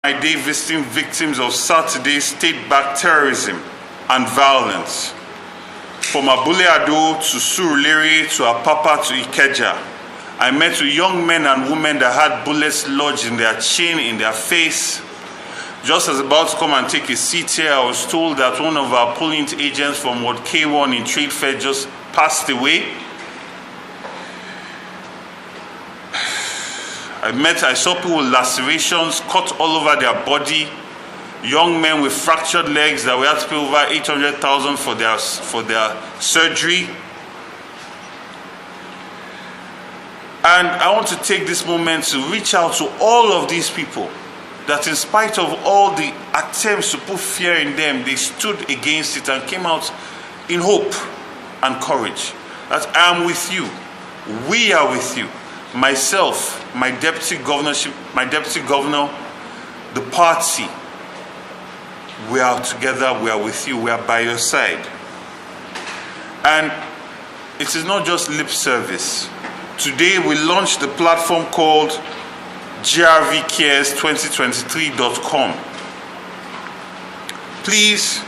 My day visiting victims of Saturday's state-backed terrorism and violence. From Abule Ado to Surulere to Apapa to Ikeja, I met with young men and women that had bullets lodged in their chin, in their face. Just as about to come and take a seat here, I was told that one of our polling agents from Ward K1 in Trade Fair just passed away. I saw people with lacerations cut all over their body, young men with fractured legs that we had to pay over 800,000 for their surgery. And I want to take this moment to reach out to all of these people that in spite of all the attempts to put fear in them, they stood against it and came out in hope and courage. That I am with you. We are with you. Myself, my deputy governor, the party, we are together, we are with you, we are by your side. And it is not just lip service. Today we launched the platform called GRVcares2023.com. Please,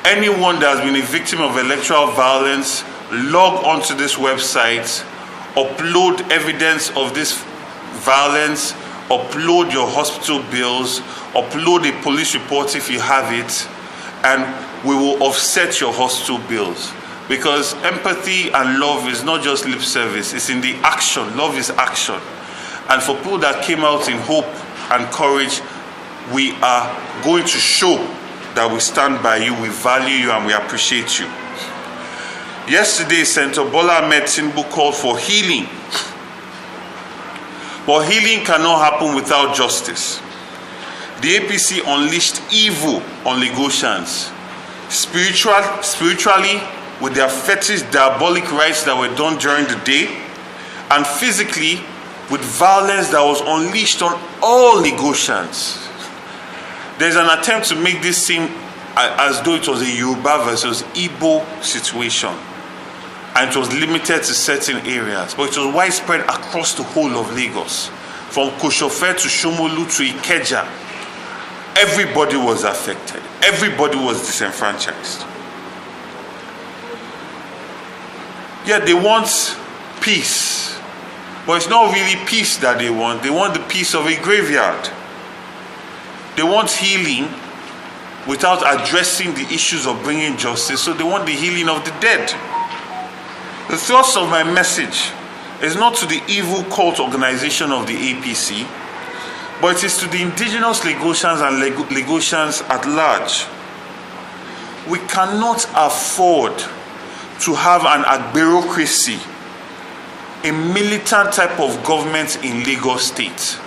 anyone that has been a victim of electoral violence, log onto this website, upload evidence of this violence, upload your hospital bills, upload a police report if you have it, and we will offset your hospital bills. Because empathy and love is not just lip service, it's in the action. Love is action. And for people that came out in hope and courage, we are going to show that we stand by you, we value you, and we appreciate you. Yesterday, Senator Bola Ahmed Tinubu called for healing. But healing cannot happen without justice. The APC unleashed evil on Lagosians, spiritually with their fetish diabolic rites that were done during the day, and physically with violence that was unleashed on all Lagosians. There's an attempt to make this seem as though it was a Yoruba versus Igbo situation, and it was limited to certain areas, but it was widespread across the whole of Lagos. From Koshofe to Shomolu to Ikeja, everybody was affected. Everybody was disenfranchised. Yet they want peace, but it's not really peace that they want. They want the peace of a graveyard. They want healing without addressing the issues of bringing justice, so they want the healing of the dead. The thrust of my message is not to the evil cult organization of the APC, but it is to the indigenous Lagosians and Lagosians at large. We cannot afford to have an bureaucracy, a militant type of government in Lagos State.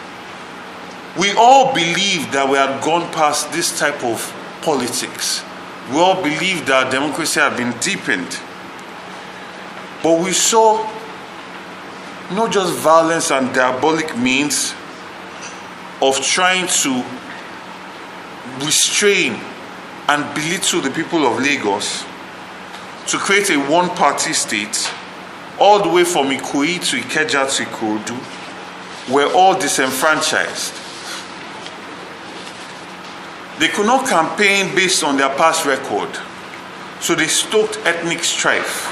We all believe that we had gone past this type of politics. We all believe that democracy had been deepened. But we saw not just violence and diabolic means of trying to restrain and belittle the people of Lagos to create a one-party state, all the way from Ikoyi to Ikeja to Ikorodu, were all disenfranchised. They could not campaign based on their past record, so they stoked ethnic strife.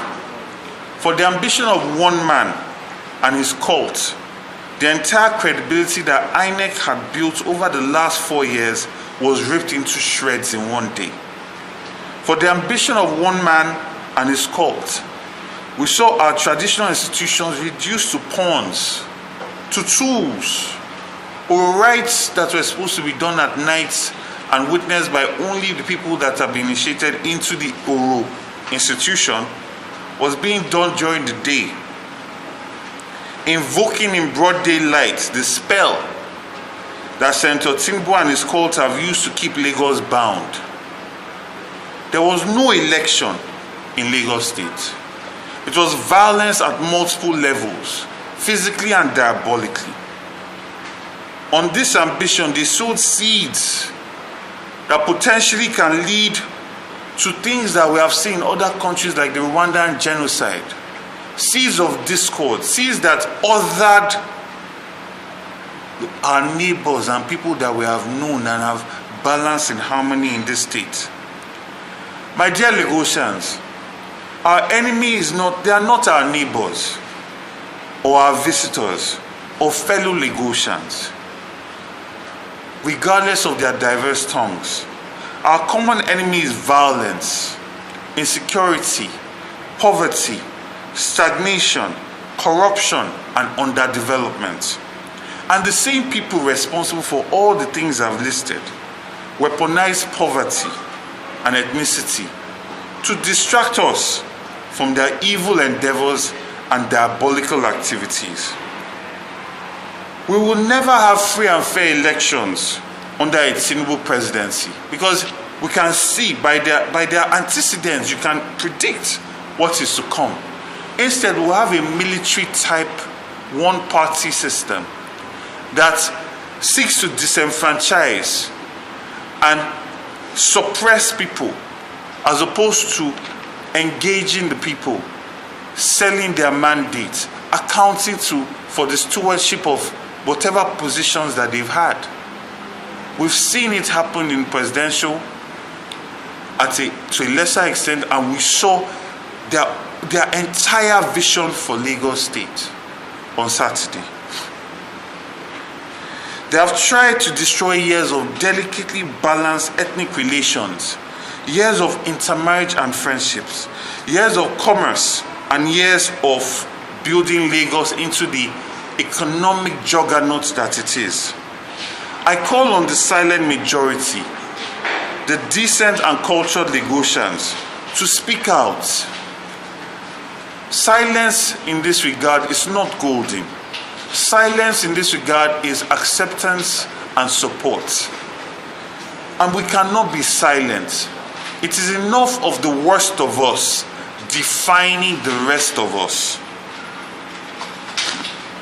For the ambition of one man and his cult, the entire credibility that INEC had built over the last 4 years was ripped into shreds in one day. For the ambition of one man and his cult, we saw our traditional institutions reduced to pawns, to tools, or rites that were supposed to be done at night and witnessed by only the people that have been initiated into the Oro institution, was being done during the day, invoking in broad daylight the spell that Senator Tinubu and his cult have used to keep Lagos bound. There was no election in Lagos State. It was violence at multiple levels, physically and diabolically. On this ambition, they sowed seeds that potentially can lead to things that we have seen in other countries like the Rwandan genocide. Seeds of discord, seeds that othered our neighbors and people that we have known and have balance and harmony in this state. My dear Lagosians, our enemy they are not our neighbors or our visitors or fellow Lagosians. Regardless of their diverse tongues, our common enemy is violence, insecurity, poverty, stagnation, corruption, and underdevelopment. And the same people responsible for all the things I've listed weaponize poverty and ethnicity to distract us from their evil endeavors and diabolical activities. We will never have free and fair elections under a Tinubu presidency because we can see by their antecedents, you can predict what is to come. Instead, we'll have a military type one-party system that seeks to disenfranchise and suppress people as opposed to engaging the people, selling their mandates, accounting for the stewardship of whatever positions that they've had. We've seen it happen in presidential to a lesser extent, and we saw their entire vision for Lagos State on Saturday. They have tried to destroy years of delicately balanced ethnic relations, years of intermarriage and friendships, years of commerce, and years of building Lagos into the economic juggernaut that it is. I call on the silent majority, the decent and cultured Lagosians, to speak out. Silence in this regard is not golden. Silence in this regard is acceptance and support. And we cannot be silent. It is enough of the worst of us defining the rest of us.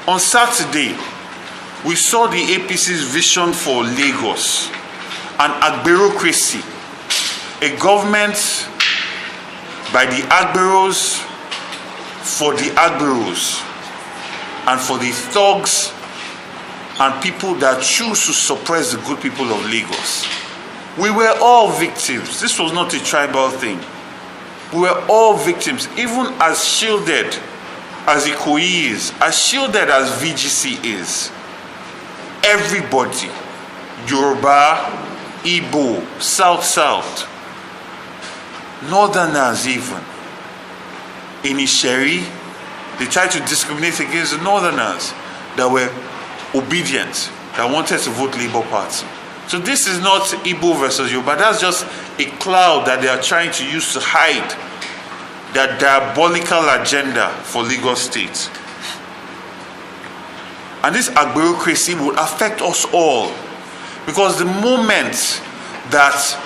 On Saturday, we saw the APC's vision for Lagos, an agberocracy, a government by the agberos, for the agberos, and for the thugs and people that choose to suppress the good people of Lagos. We were all victims. This was not a tribal thing. We were all victims, even as shielded as Ikoyi is, as shielded as VGC is. Everybody, Yoruba, Igbo, South, Northerners even, in Isheri, they tried to discriminate against the Northerners that were obedient, that wanted to vote Labour Party. So this is not Igbo versus Yoruba. That's just a cloud that they are trying to use to hide their diabolical agenda for Lagos State. And this agberocracy will affect us all, because the moment that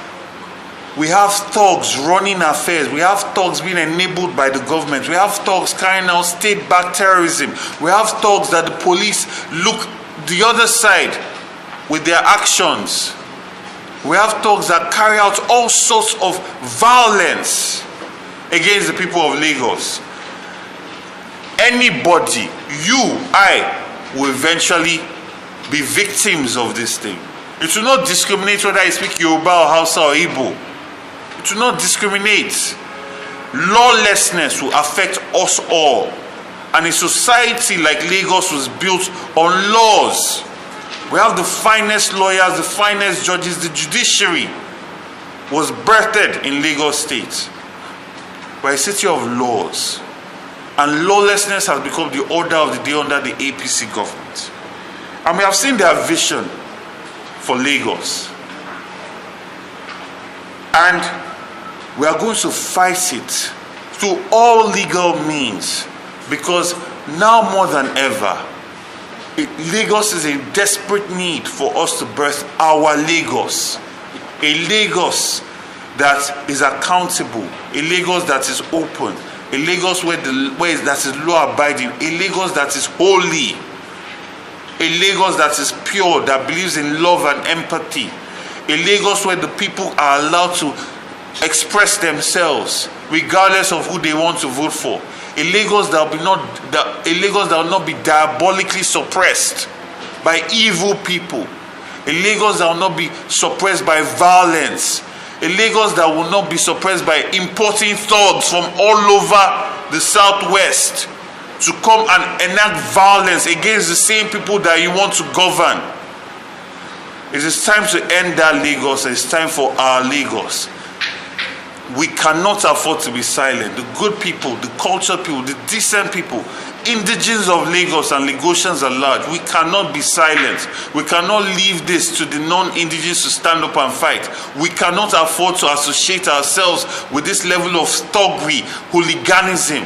we have thugs running affairs, we have thugs being enabled by the government, we have thugs carrying out state-backed terrorism, we have thugs that the police look the other side with their actions, we have thugs that carry out all sorts of violence against the people of Lagos. Anybody, I, will eventually be victims of this thing. It will not discriminate whether I speak Yoruba or Hausa or Igbo. It will not discriminate. Lawlessness will affect us all. And a society like Lagos was built on laws. We have the finest lawyers, the finest judges. The judiciary was birthed in Lagos State. We're a city of laws. And lawlessness has become the order of the day under the APC government. And we have seen their vision for Lagos. And we are going to fight it through all legal means, because now more than ever, Lagos is in desperate need for us to birth our Lagos. A Lagos that is accountable, a Lagos that is open, a Lagos that is law-abiding, a Lagos that is holy, a Lagos that is pure, that believes in love and empathy, a Lagos where the people are allowed to express themselves regardless of who they want to vote for, a Lagos that will not be diabolically suppressed by evil people. A Lagos that will not be suppressed by violence. A Lagos that will not be suppressed by importing thugs from all over the southwest to come and enact violence against the same people that you want to govern. It is time to end that Lagos. It's time for our Lagos. We cannot afford to be silent. The good people, the cultured people, the decent people, indigenes of Lagos and Lagosians at large, we cannot be silent. We cannot leave this to the non-indigenes to stand up and fight. We cannot afford to associate ourselves with this level of thuggery, hooliganism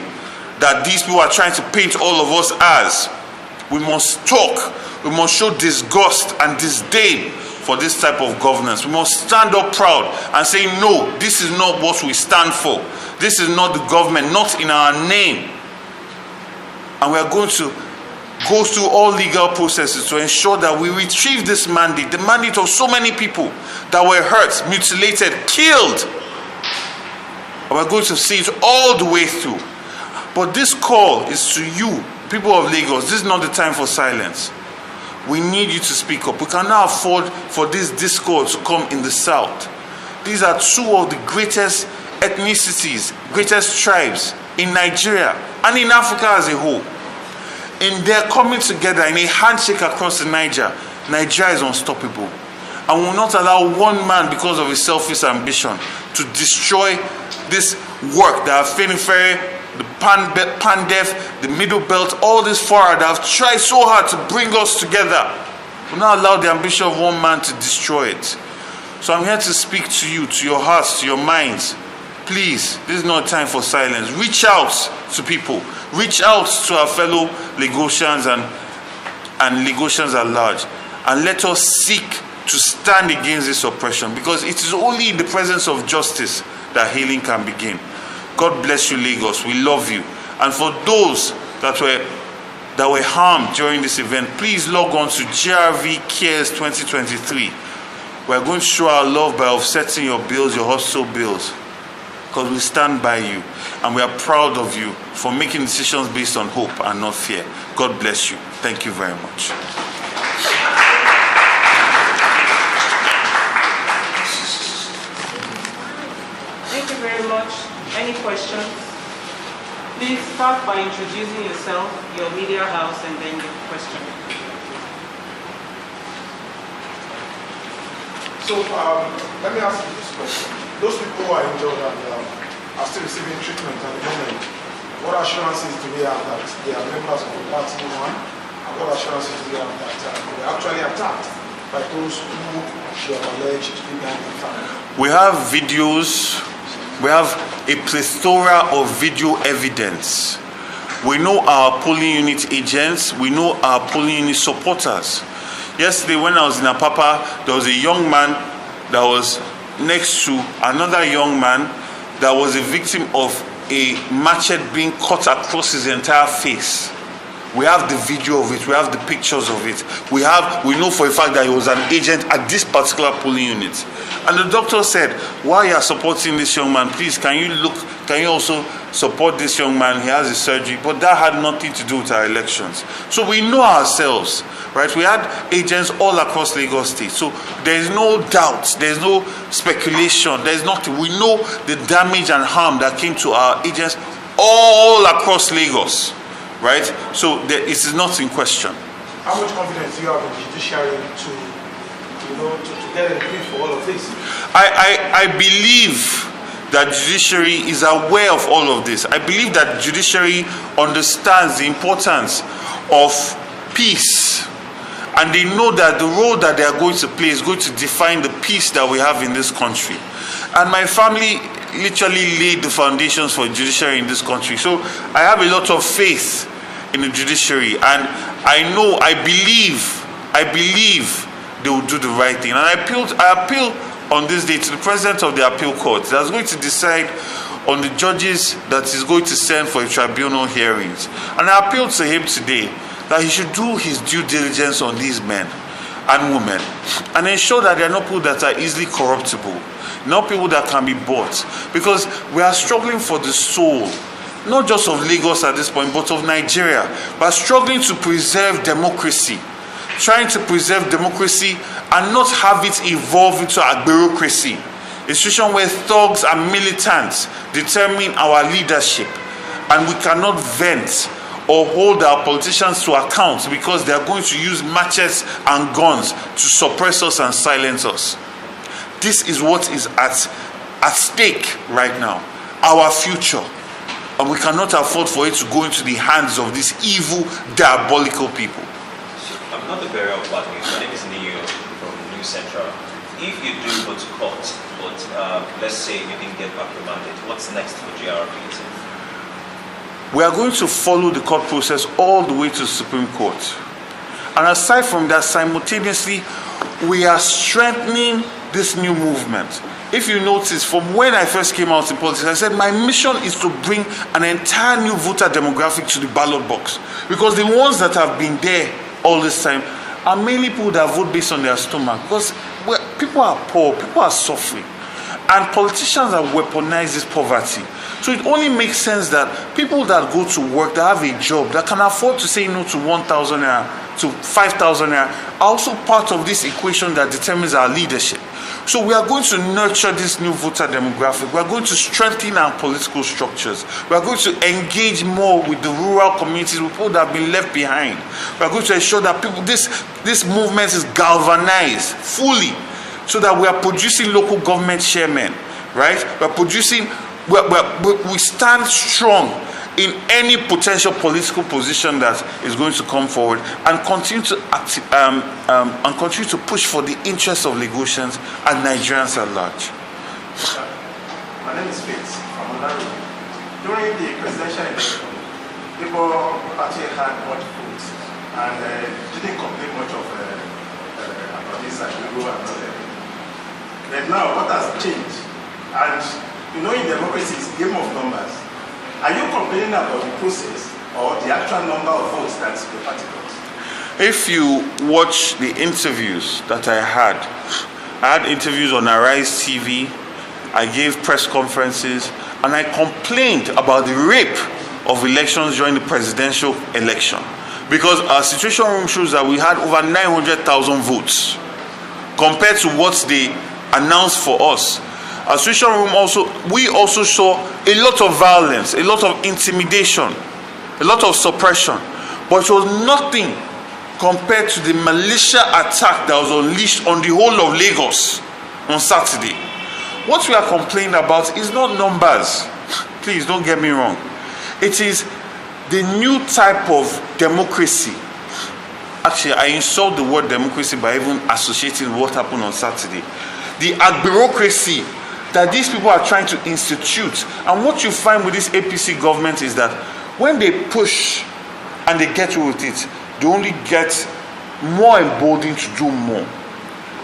that these people are trying to paint all of us as. We must talk. We must show disgust and disdain for this type of governance. We must stand up proud and say, no, this is not what we stand for. This is not the government, not in our name. And we are going to go through all legal processes to ensure that we retrieve this mandate, the mandate of so many people that were hurt, mutilated, killed. And we're going to see it all the way through. But this call is to you, people of Lagos. This is not the time for silence. We need you to speak up. We cannot afford for this discord to come in the south. These are two of the greatest ethnicities, greatest tribes in Nigeria and in Africa as a whole. In their coming together in a handshake across the Niger, Nigeria is unstoppable. And we will not allow one man, because of his selfish ambition, to destroy this work that Afenifere, the Pandef, the Middle Belt, all this far that have tried so hard to bring us together. We will not allow the ambition of one man to destroy it. So I'm here to speak to you, to your hearts, to your minds. Please, this is not time for silence. Reach out to people. Reach out to our fellow Lagosians and Lagosians at large. And let us seek to stand against this oppression, because it is only in the presence of justice that healing can begin. God bless you, Lagos. We love you. And for those that were harmed during this event, please log on to GRV Cares 2023. We're going to show our love by offsetting your bills, your hospital bills, because we stand by you and we are proud of you for making decisions based on hope and not fear. God bless you. Thank you very much. Thank you very much. Any questions? Please start by introducing yourself, your media house, and then your question. So let me ask you this question. Those people who are injured and are still receiving treatment at the moment, what assurances do they have that they are members of the party one? And what assurances do they have that they were actually attacked by those who they are alleged to be behind the family? We have videos. We have a plethora of video evidence. We know our polling unit agents. We know our polling unit supporters. Yesterday, when I was in Apapa, there was a young man that was next to another young man that was a victim of a machete being cut across his entire face. We have the video of it. We have the pictures of it. We know for a fact that he was an agent at this particular polling unit. And the doctor said, while you are supporting this young man, please, can you also support this young man? He has a surgery. But that had nothing to do with our elections. So we know ourselves, right? We had agents all across Lagos State. So there is no doubt. There is no speculation. There is nothing. We know the damage and harm that came to our agents all across Lagos. Right? So it is not in question. How much confidence do you have in the judiciary to get a brief for all of this? I believe that judiciary is aware of all of this. I believe that judiciary understands the importance of peace. And they know that the role that they are going to play is going to define the peace that we have in this country. And my family literally laid the foundations for judiciary in this country. So I have a lot of faith in the judiciary, and I believe they will do the right thing. And I appeal on this day to the president of the appeal court that's going to decide on the judges that is going to send for a tribunal hearings. And I appeal to him today that he should do his due diligence on these men and women and ensure that they are not people that are easily corruptible, not people that can be bought, because we are struggling for the soul, not just of Lagos at this point, but of Nigeria. We are struggling to preserve democracy, trying to preserve democracy and not have it evolve into a bureaucracy. A situation where thugs and militants determine our leadership, and we cannot vent or hold our politicians to account because they are going to use matches and guns to suppress us and silence us. This is what is at stake right now, our future. And we cannot afford for it to go into the hands of these evil, diabolical people. I'm not the bearer of bad news. My name is Neo from New Central. If you do go to court, but let's say you didn't get back your mandate, what's next for GRV? We are going to follow the court process all the way to the Supreme Court. And aside from that, simultaneously, we are strengthening this new movement. If you notice, from when I first came out in politics, I said my mission is to bring an entire new voter demographic to the ballot box. Because the ones that have been there all this time are mainly people that vote based on their stomach. Because people are poor, people are suffering. And politicians have weaponized this poverty. So it only makes sense that people that go to work, that have a job, that can afford to say no to 1,000 naira, to 5,000 naira, are also part of this equation that determines our leadership. So we are going to nurture this new voter demographic. We are going to strengthen our political structures. We are going to engage more with the rural communities, with people that have been left behind. We are going to ensure that people, this movement is galvanized fully, so that we are producing local government chairmen, right? We stand strong in any potential political position that is going to come forward, and continue to push for the interests of Lagosians and Nigerians at large. My name is Faith from Olaru. During the presidential election, Labour Party had much votes and didn't complain much of about this and and all that. But now, what has changed? And you know, in democracy, it's a game of numbers. Are you complaining about the process or the actual number of votes that the party got? If you watch the interviews that I had interviews on Rallies TV, I gave press conferences, and I complained about the rape of elections during the presidential election. Because our situation room shows that we had over 900,000 votes compared to what they announced for us. Our situation room we also saw a lot of violence, a lot of intimidation, a lot of suppression, but it was nothing compared to the militia attack that was unleashed on the whole of Lagos on Saturday. What we are complaining about is not numbers. Please don't get me wrong. It is the new type of democracy. Actually, I insult the word democracy by even associating what happened on Saturday. The bureaucracy that these people are trying to institute. And what you find with this APC government is that when they push and they get through with it, they only get more emboldened to do more.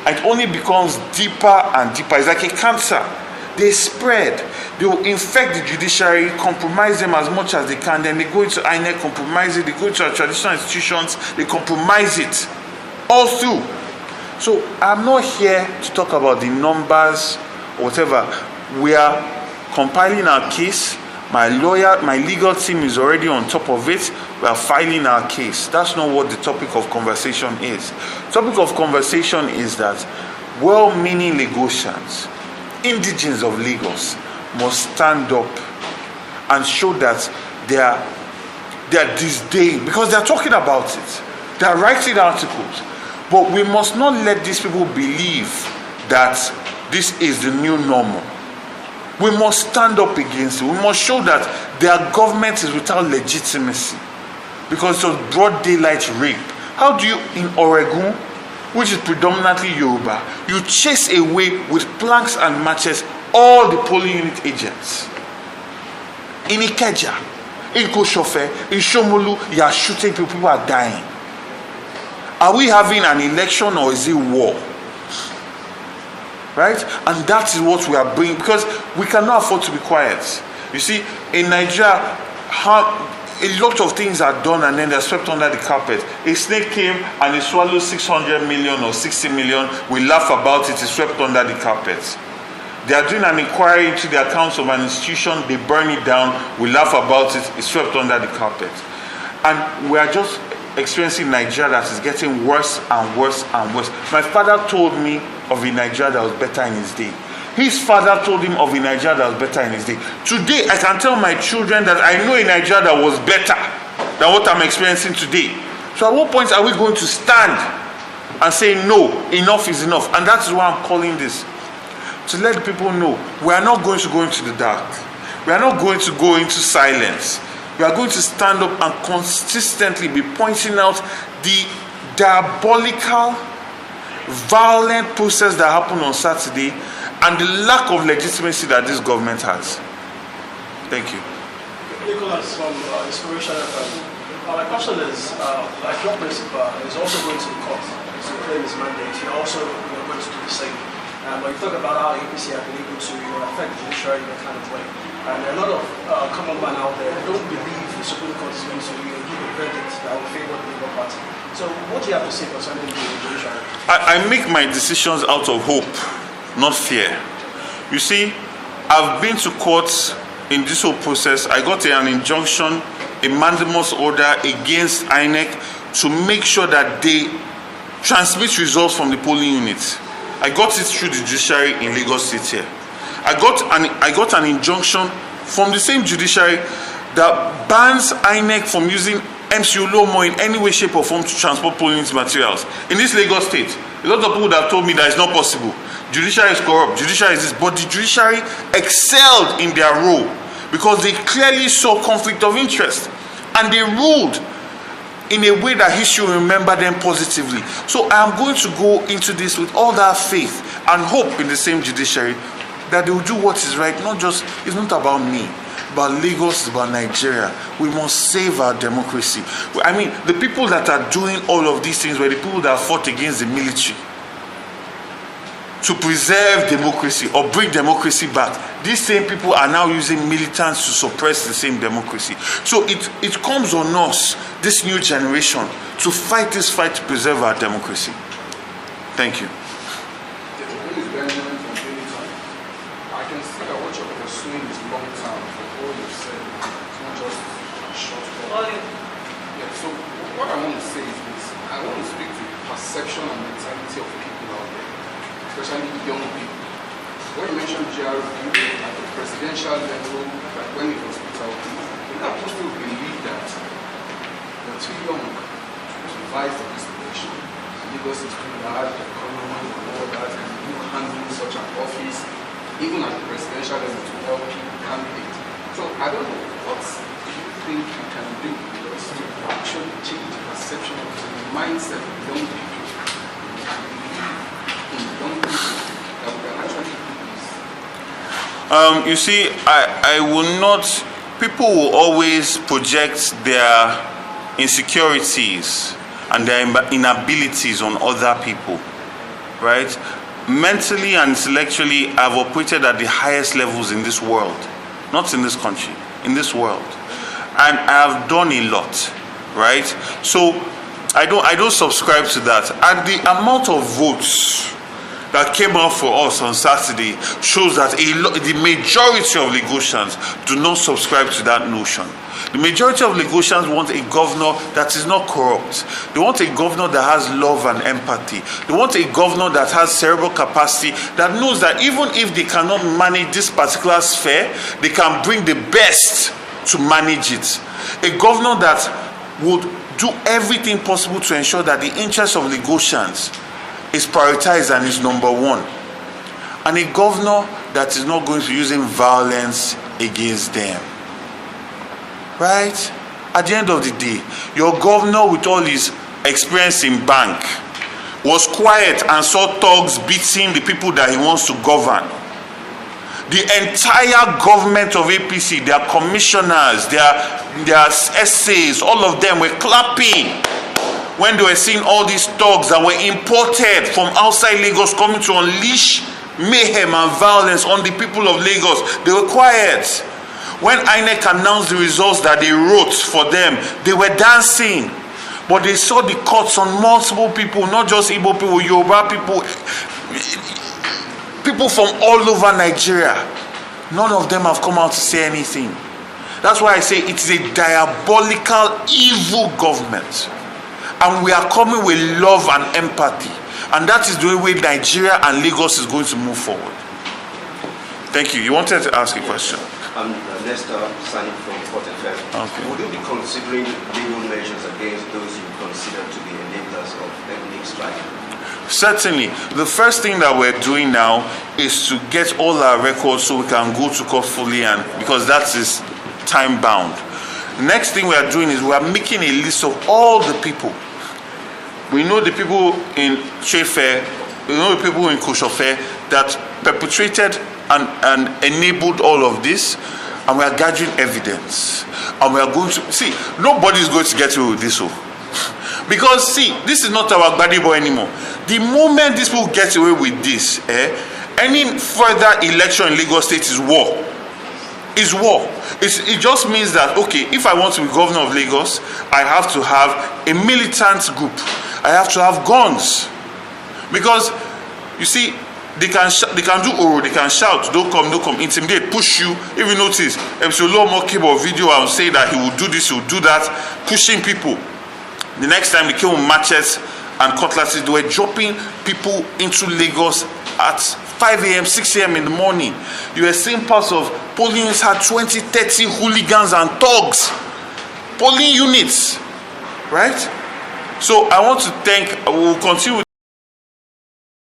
It only becomes deeper and deeper. It's like a cancer. They spread. They will infect the judiciary, compromise them as much as they can. Then they go into INEC, compromise it. They go into our traditional institutions, they compromise it all through. So I'm not here to talk about the numbers or whatever. We are compiling our case. My legal team is already on top of it. We are filing our case. That's not what the topic of conversation is. The topic of conversation is that well-meaning Lagosians, indigenes of Lagos, must stand up and show that they are disdain, because they are talking about it. They are writing articles. But we must not let these people believe that this is the new normal. We must stand up against it. We must show that their government is without legitimacy, because it was broad daylight rape. How do you, in Oregon, which is predominantly Yoruba, you chase away with planks and matches all the polling unit agents? In Ikeja, in Koshofe, in Shomolu, you are shooting people are dying. Are we having an election or is it war? Right? And that is what we are bringing, because we cannot afford to be quiet. You see, in Nigeria, a lot of things are done and then they're swept under the carpet. A snake came and it swallowed 600 million or 60 million. We laugh about it, it's swept under the carpet. They are doing an inquiry into the accounts of an institution, they burn it down, we laugh about it, it's swept under the carpet. And we are just experiencing Nigeria that is getting worse and worse and worse. My father told me of a Nigeria that was better in his day. His father told him of a Nigeria that was better in his day. Today, I can tell my children that I know a Nigeria that was better than what I'm experiencing today. So at what point are we going to stand and say, no, enough is enough? And that is why I'm calling this. To let people know, we are not going to go into the dark. We are not going to go into silence. We are going to stand up and consistently be pointing out the diabolical, violent process that happened on Saturday and the lack of legitimacy that this government has. Thank you. Nicholas from Inspiration FM. My question is, like your principal is also going to the court to claim his mandate. You're also going to do the same. But you talk about how APC have been able to affect the judiciary in a kind of way. And there are a lot of common men out there who don't believe the Supreme Court is going to give a verdict that will favor the Labour Party. So what do you have to say concerning the judiciary? I make my decisions out of hope, not fear. You see, I've been to courts in this whole process. I got an injunction, a mandamus order against INEC to make sure that they transmit results from the polling units. I got it through the judiciary in Lagos State here. I got an injunction from the same judiciary that bans INEC from using MCU Lomo in any way, shape or form to transport polling materials. In this Lagos State, a lot of people have told me that it's not possible. Judiciary is corrupt, judiciary is this, but the judiciary excelled in their role because they clearly saw conflict of interest and they ruled in a way that history will remember them positively. So I am going to go into this with all that faith and hope in the same judiciary that they will do what is right. It's not about me, but Lagos is about Nigeria. We must save our democracy. I mean, the people that are doing all of these things were the people that fought against the military to preserve democracy or bring democracy back. These same people are now using militants to suppress the same democracy. So it comes on us, this new generation, to fight this fight to preserve our democracy. Thank you. I can see that what you're pursuing is long term for all you've said. It's not just short term. Yeah, so what I want to say is this. I want to speak to the perception and mentality of people out there, especially young people. When you mentioned GRV at the presidential level, like when it was put out, we have people who believe that they're too young to vie for this position. Lagos is too large, the economy and all that, and who handle such an office, even at the presidential level, to help people candidate. So I don't know, what do you think you can do to actually change the perception of the mindset of young people, in young people, that we can actually do this? You see, I will not. People will always project their insecurities and their inabilities on other people, right? Mentally and intellectually, I've operated at the highest levels in this world, not in this country, in this world, and I have done a lot, right? So I don't subscribe to that. And the amount of votes that came out for us on Saturday shows that the majority of Lagosians do not subscribe to that notion. The majority of Lagosians want a governor that is not corrupt. They want a governor that has love and empathy. They want a governor that has cerebral capacity, that knows that even if they cannot manage this particular sphere, they can bring the best to manage it. A governor that would do everything possible to ensure that the interests of Lagosians is prioritized and is number one. And a governor that is not going to be using violence against them. Right? At the end of the day, your governor with all his experience in bank was quiet and saw thugs beating the people that he wants to govern. The entire government of APC, their commissioners, their essays, all of them were clapping when they were seeing all these thugs that were imported from outside Lagos coming to unleash mayhem and violence on the people of Lagos. They were quiet. When INEC announced the results that they wrote for them, they were dancing. But they saw the cuts on multiple people, not just Igbo people, Yoruba people, people from all over Nigeria. None of them have come out to say anything. That's why I say it is a diabolical, evil government. And we are coming with love and empathy. And that is the way Nigeria and Lagos is going to move forward. Thank you. You wanted to ask a question? I'm Lester, signing from Port FM. Okay. Would you be considering legal measures against those you consider to be enablers of ethnic strike? Certainly. The first thing that we're doing now is to get all our records so we can go to court fully, and because that is time bound. The next thing we are doing is we are making a list of all the people. We know the people in Trade Fair, we know the people in Kosher Fair that perpetrated and enabled all of this, and we are gathering evidence. And we are going to see, nobody is going to get away with this. Because see, this is not our body boy anymore. The moment these people get away with this, any further election in Lagos State is war. Is war. It just means that, okay, if I want to be governor of Lagos, I have to have a militant group. I have to have guns. Because, you see, they can do oro, they can shout, don't come, intimidate, push you. If you notice, Epsilon cable video and say that he will do this, he will do that, pushing people. The next time they came with matches and cutlasses, they were dropping people into Lagos at 5 a.m., 6 a.m. in the morning. You were seeing parts of polling units had 20, 30 hooligans and thugs. Polling units, right? So I want to thank, we will continue